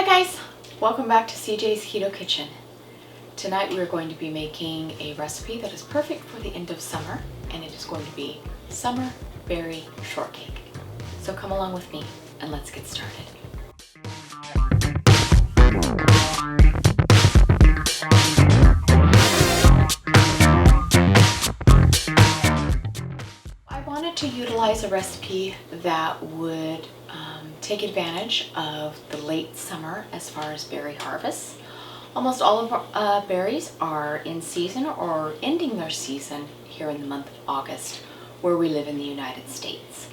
Hi guys, welcome back to CJ's Keto Kitchen. Tonight we're going to be making a recipe that is perfect for the end of summer, and it is going to be summer berry shortcake. So come along with me and let's get started. I wanted to utilize a recipe that would take advantage of the late summer as far as berry harvest. Almost all of our berries are in season or ending their season here in the month of August where we live in the United States.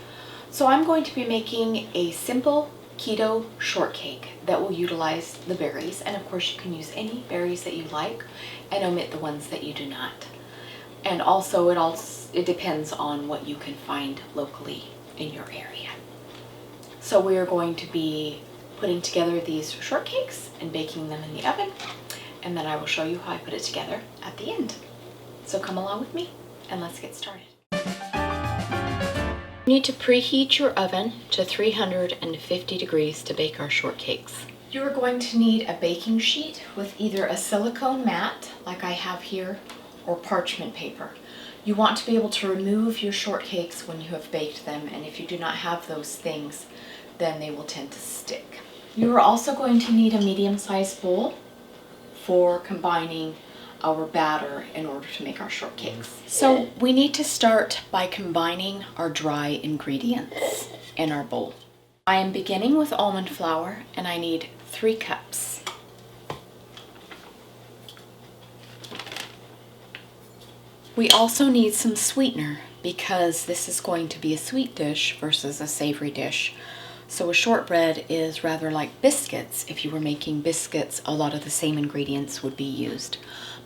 So I'm going to be making a simple keto shortcake that will utilize the berries, and of course you can use any berries that you like and omit the ones that you do not. And also it depends on what you can find locally in your area. So we are going to be putting together these shortcakes and baking them in the oven, and then I will show you how I put it together at the end. So come along with me and let's get started. You need to preheat your oven to 350 degrees to bake our shortcakes. You are going to need a baking sheet with either a silicone mat like I have here or parchment paper. You want to be able to remove your shortcakes when you have baked them, and if you do not have those things, then they will tend to stick. You are also going to need a medium-sized bowl for combining our batter in order to make our shortcakes. So we need to start by combining our dry ingredients in our bowl. I am beginning with almond flour, and I need 3 cups. We also need some sweetener because this is going to be a sweet dish versus a savory dish. So a shortbread is rather like biscuits. If you were making biscuits, a lot of the same ingredients would be used.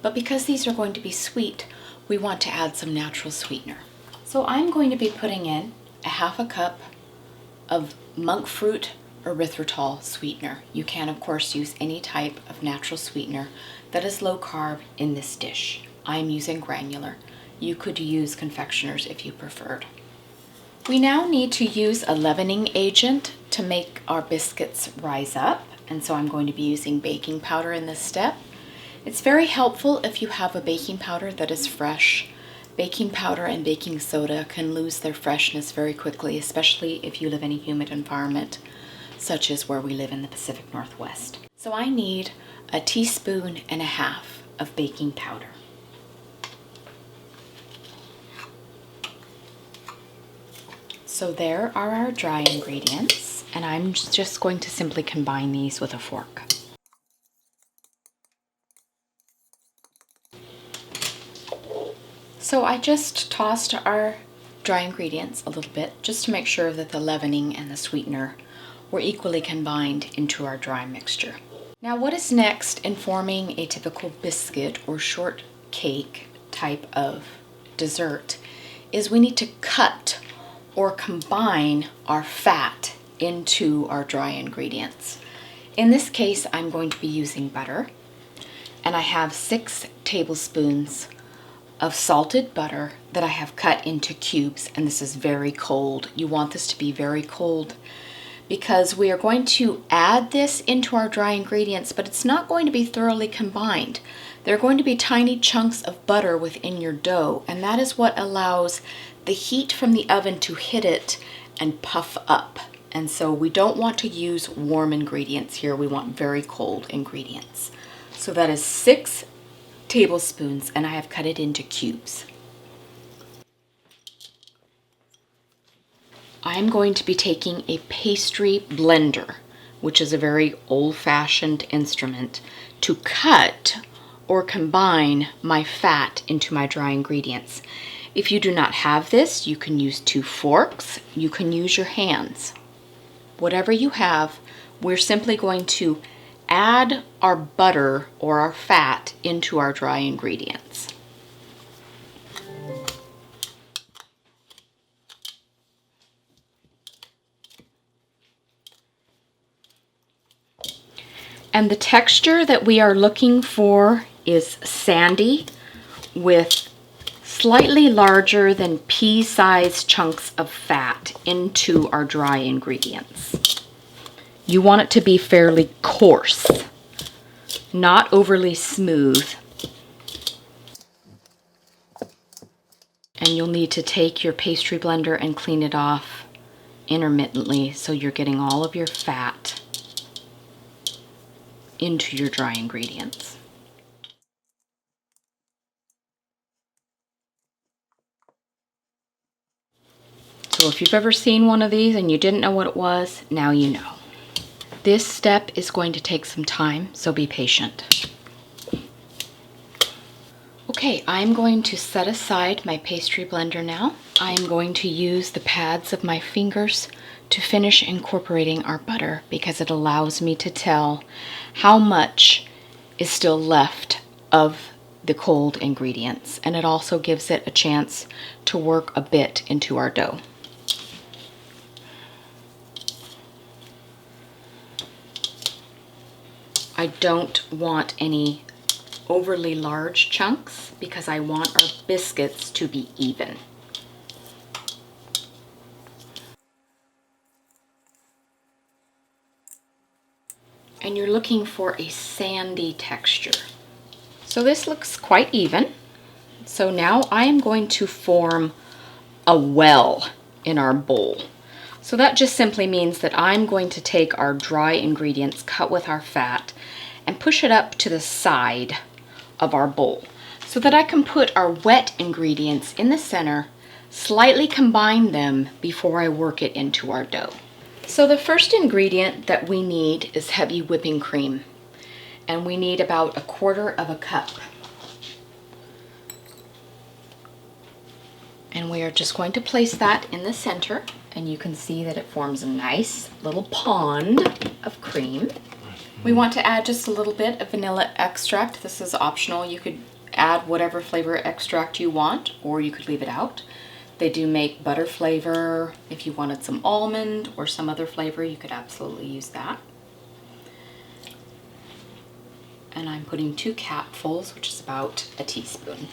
But because these are going to be sweet, we want to add some natural sweetener. So I'm going to be putting in a 1/2 cup of monk fruit erythritol sweetener. You can of course use any type of natural sweetener that is low carb in this dish. I'm using granular. You could use confectioners if you preferred. We now need to use a leavening agent to make our biscuits rise up, and so I'm going to be using baking powder in this step. It's very helpful if you have a baking powder that is fresh. Baking powder and baking soda can lose their freshness very quickly, especially if you live in a humid environment, such as where we live in the Pacific Northwest. So I need a 1.5 teaspoons of baking powder. So there are our dry ingredients, and I'm just going to simply combine these with a fork. So I just tossed our dry ingredients a little bit just to make sure that the leavening and the sweetener were equally combined into our dry mixture. Now what is next in forming a typical biscuit or shortcake type of dessert is we need to cut or combine our fat into our dry ingredients. In this case, I'm going to be using butter, and I have 6 tablespoons of salted butter that I have cut into cubes, and this is very cold. You want this to be very cold because we are going to add this into our dry ingredients, but it's not going to be thoroughly combined. There are going to be tiny chunks of butter within your dough, and that is what allows the heat from the oven to hit it and puff up. And so we don't want to use warm ingredients here. We want very cold ingredients. So that is 6 tablespoons, and I have cut it into cubes. I'm going to be taking a pastry blender, which is a very old-fashioned instrument, to cut or combine my fat into my dry ingredients. If you do not have this, you can use 2 forks, you can use your hands. Whatever you have, we're simply going to add our butter or our fat into our dry ingredients. And the texture that we are looking for is sandy with slightly larger than pea-sized chunks of fat into our dry ingredients. You want it to be fairly coarse, not overly smooth. And you'll need to take your pastry blender and clean it off intermittently so you're getting all of your fat into your dry ingredients. So if you've ever seen one of these and you didn't know what it was, now you know. This step is going to take some time, so be patient. Okay, I'm going to set aside my pastry blender now. I'm going to use the pads of my fingers to finish incorporating our butter because it allows me to tell how much is still left of the cold ingredients, and it also gives it a chance to work a bit into our dough. I don't want any overly large chunks because I want our biscuits to be even. And you're looking for a sandy texture. So this looks quite even. So now I am going to form a well in our bowl. So that just simply means that I'm going to take our dry ingredients cut with our fat and push it up to the side of our bowl so that I can put our wet ingredients in the center, slightly combine them before I work it into our dough. So the first ingredient that we need is heavy whipping cream, and we need about 1/4 cup. And we are just going to place that in the center, and you can see that it forms a nice little pond of cream. We want to add just a little bit of vanilla extract. This is optional. You could add whatever flavor extract you want, or you could leave it out. They do make butter flavor. If you wanted some almond or some other flavor, you could absolutely use that. And I'm putting 2 capfuls, which is about a teaspoon.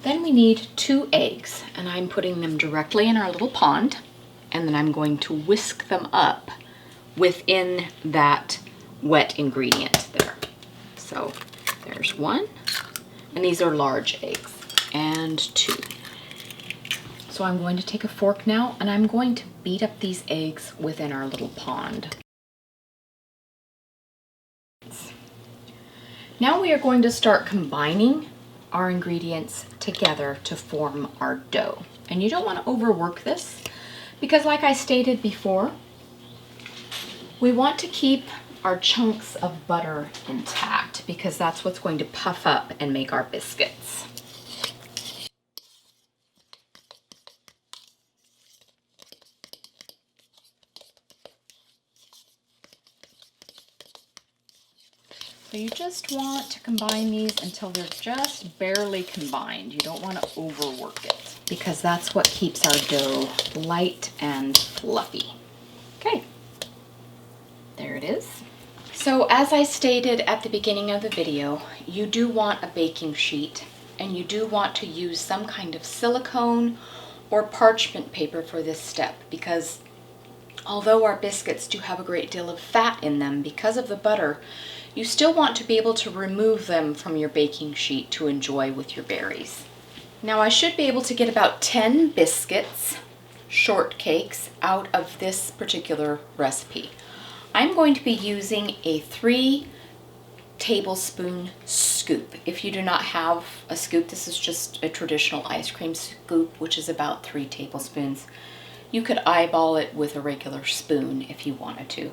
Then we need 2 eggs, and I'm putting them directly in our little pond, and then I'm going to whisk them up within that wet ingredient there. So there's 1, and these are large eggs, and 2. So I'm going to take a fork now, and I'm going to beat up these eggs within our little pond. Now we are going to start combining our ingredients together to form our dough. And you don't want to overwork this because, like I stated before, we want to keep our chunks of butter intact because that's what's going to puff up and make our biscuits. So you just want to combine these until they're just barely combined. You don't want to overwork it because that's what keeps our dough light and fluffy. Okay, there it is. So as I stated at the beginning of the video, you do want a baking sheet, and you do want to use some kind of silicone or parchment paper for this step because although our biscuits do have a great deal of fat in them because of the butter, you still want to be able to remove them from your baking sheet to enjoy with your berries. Now I should be able to get about 10 biscuits, shortcakes, out of this particular recipe. I'm going to be using a 3 tablespoon scoop. If you do not have a scoop, this is just a traditional ice cream scoop, which is about 3 tablespoons. You could eyeball it with a regular spoon if you wanted to,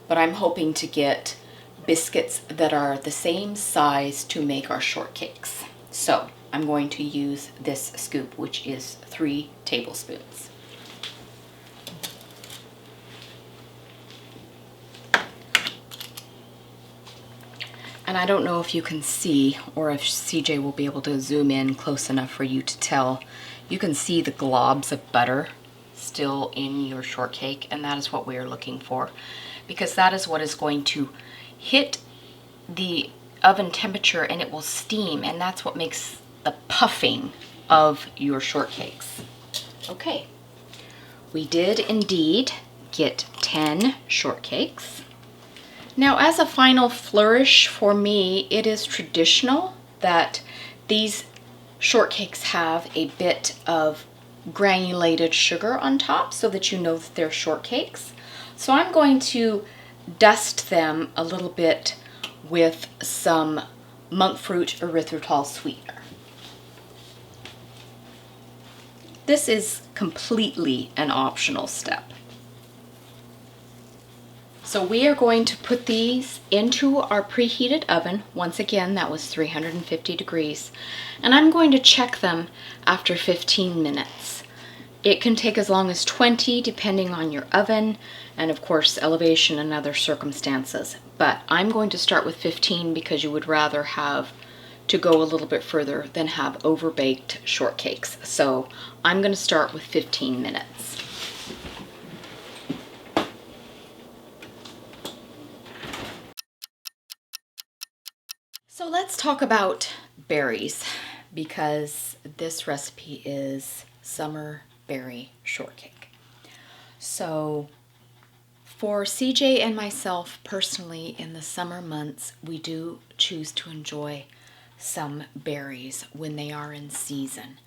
but I'm hoping to get biscuits that are the same size to make our shortcakes. So I'm going to use this scoop, which is 3 tablespoons. And I don't know if you can see, or if CJ will be able to zoom in close enough for you to tell. You can see the globs of butter still in your shortcake, and that is what we are looking for because that is what is going to hit the oven temperature and it will steam, and that's what makes the puffing of your shortcakes. Okay, we did indeed get 10 shortcakes. Now, as a final flourish for me, it is traditional that these shortcakes have a bit of granulated sugar on top so that you know that they're shortcakes. So I'm going to dust them a little bit with some monk fruit erythritol sweetener. This is completely an optional step. So we are going to put these into our preheated oven. Once again, that was 350 degrees. And I'm going to check them after 15 minutes. It can take as long as 20 depending on your oven and of course elevation and other circumstances. But I'm going to start with 15 because you would rather have to go a little bit further than have overbaked shortcakes. So I'm going to start with 15 minutes. So let's talk about berries, because this recipe is summer berry shortcake. So for CJ and myself personally, in the summer months, we do choose to enjoy some berries when they are in season.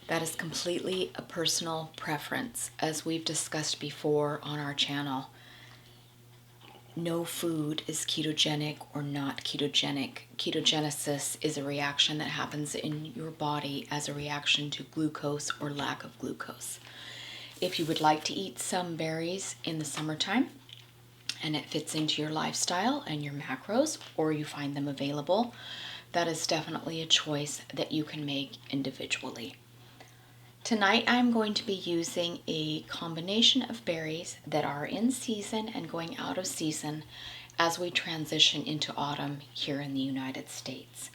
That is completely a personal preference. As we've discussed before on our channel, no food is ketogenic or not ketogenic. Ketogenesis is a reaction that happens in your body as a reaction to glucose or lack of glucose. If you would like to eat some berries in the summertime and it fits into your lifestyle and your macros, or you find them available, that is definitely a choice that you can make individually. Tonight I'm going to be using a combination of berries that are in season and going out of season as we transition into autumn here in the United States.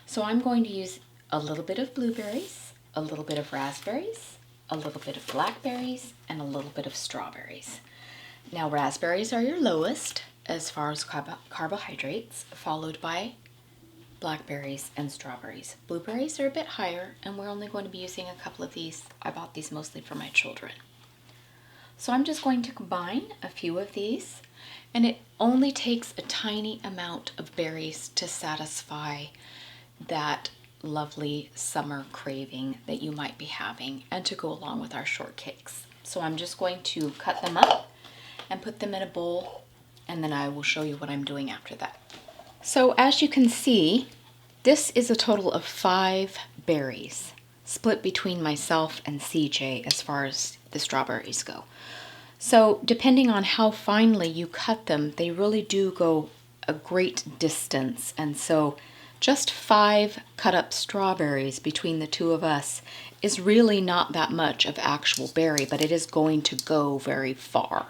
So I'm going to use a little bit of blueberries, a little bit of raspberries, a little bit of blackberries, and a little bit of strawberries. Now, raspberries are your lowest as far as carbohydrates, followed by blackberries and strawberries. Blueberries are a bit higher, and we're only going to be using a couple of these. I bought these mostly for my children. So I'm just going to combine a few of these, and it only takes a tiny amount of berries to satisfy that lovely summer craving that you might be having and to go along with our shortcakes. So I'm just going to cut them up and put them in a bowl, and then I will show you what I'm doing after that. So as you can see, this is a total of 5 berries, split between myself and CJ as far as the strawberries go. So depending on how finely you cut them, they really do go a great distance. And so just 5 cut up strawberries between the two of us is really not that much of actual berry, but it is going to go very far.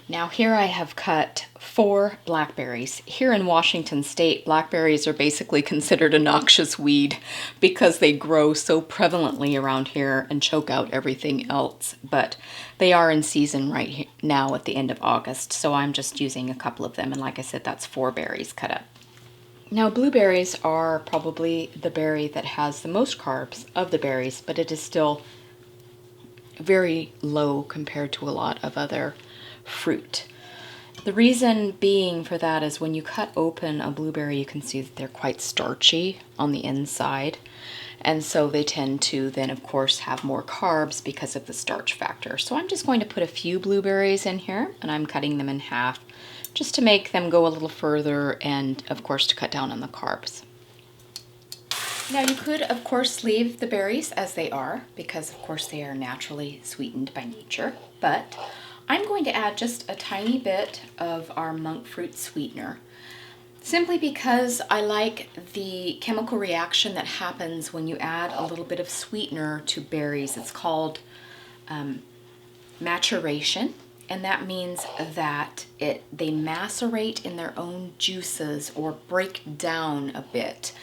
Now here I have cut 4 blackberries. Here in Washington State, blackberries are basically considered a noxious weed because they grow so prevalently around here and choke out everything else. But they are in season right now at the end of August, so I'm just using a couple of them. And like I said, that's 4 berries cut up. Now blueberries are probably the berry that has the most carbs of the berries, but it is still very low compared to a lot of other fruit. The reason being for that is when you cut open a blueberry, you can see that they're quite starchy on the inside, and so they tend to then of course have more carbs because of the starch factor. So I'm just going to put a few blueberries in here, and I'm cutting them in half just to make them go a little further and of course to cut down on the carbs. Now you could of course leave the berries as they are because of course they are naturally sweetened by nature, but I'm going to add just a tiny bit of our monk fruit sweetener, simply because I like the chemical reaction that happens when you add a little bit of sweetener to berries. It's called maturation, and that means that they macerate in their own juices or break down a bit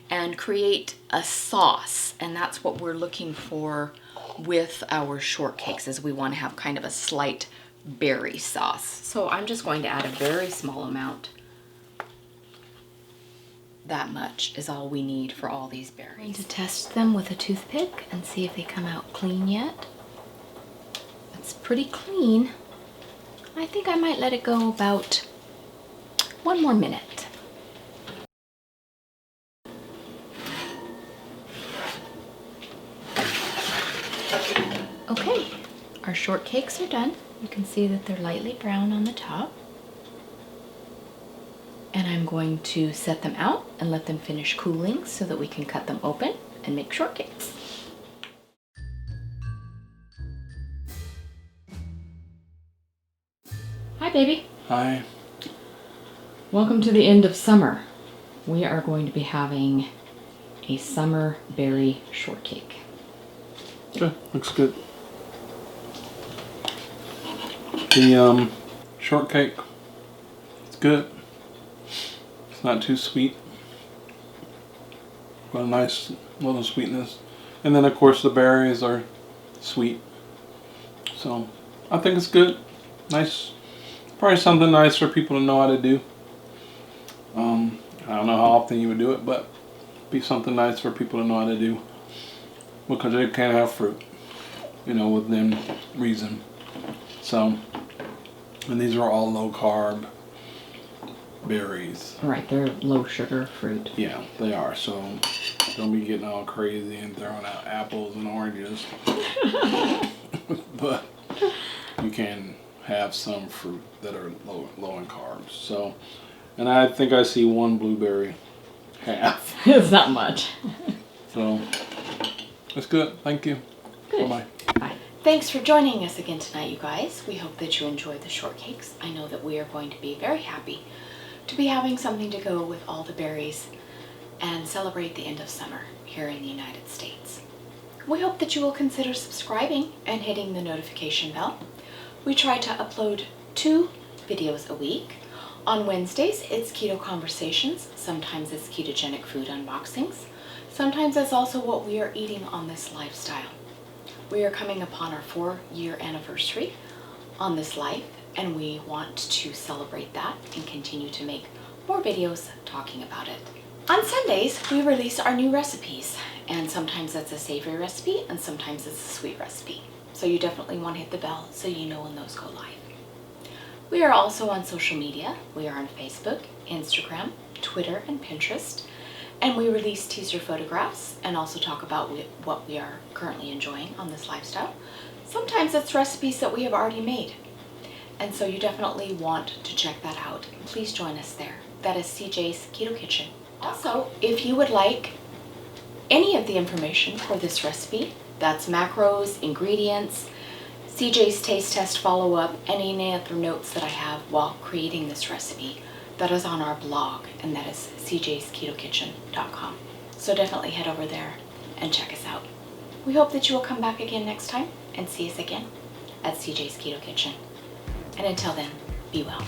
and create a sauce, and that's what we're looking for with our shortcakes, is we want to have kind of a slight berry sauce. So I'm just going to add a very small amount, that much is all we need for all these berries. I'm going to test them with a toothpick and see if they come out clean yet. It's pretty clean. I think I might let it go about 1 more minute. Okay, our shortcakes are done. You can see that they're lightly brown on the top. And I'm going to set them out and let them finish cooling so that we can cut them open and make shortcakes. Hi, baby. Hi. Welcome to the end of summer. We are going to be having a summer berry shortcake. Okay, looks good. The shortcake, it's good. It's not too sweet. Got a nice little sweetness. And then of course the berries are sweet. So I think it's good. Nice. Probably something nice for people to know how to do. I don't know how often you would do it, but be something nice for people to know how to do. Because they can't have fruit, you know, within reason. So, and these are all low carb berries. Right, they're low sugar fruit. Yeah, they are. So don't be getting all crazy and throwing out apples and oranges. But you can have some fruit that are low in carbs. So, and I think I see 1 blueberry half. It's not much. So it's good. Thank you. Good. Bye-bye. Bye. Thanks for joining us again tonight, you guys. We hope that you enjoyed the shortcakes. I know that we are going to be very happy to be having something to go with all the berries and celebrate the end of summer here in the United States. We hope that you will consider subscribing and hitting the notification bell. We try to upload 2 videos a week. On Wednesdays, it's Keto Conversations. Sometimes it's ketogenic food unboxings. Sometimes it's also what we are eating on this lifestyle. We are coming upon our 4-year anniversary on this life, and we want to celebrate that and continue to make more videos talking about it. On Sundays, we release our new recipes, and sometimes that's a savory recipe and sometimes it's a sweet recipe. So you definitely want to hit the bell so you know when those go live. We are also on social media. We are on Facebook, Instagram, Twitter, and Pinterest. And we release teaser photographs and also talk about what we are currently enjoying on this lifestyle. Sometimes it's recipes that we have already made. And so you definitely want to check that out. Please join us there. That is Cjsketokitchen. Also, if you would like any of the information for this recipe, that's macros, ingredients, CJ's taste test follow-up, and any other notes that I have while creating this recipe, that is on our blog, and that is Cjsketokitchen.com. So definitely head over there and check us out. We hope that you will come back again next time and see us again at CJ's Keto Kitchen. And until then, be well.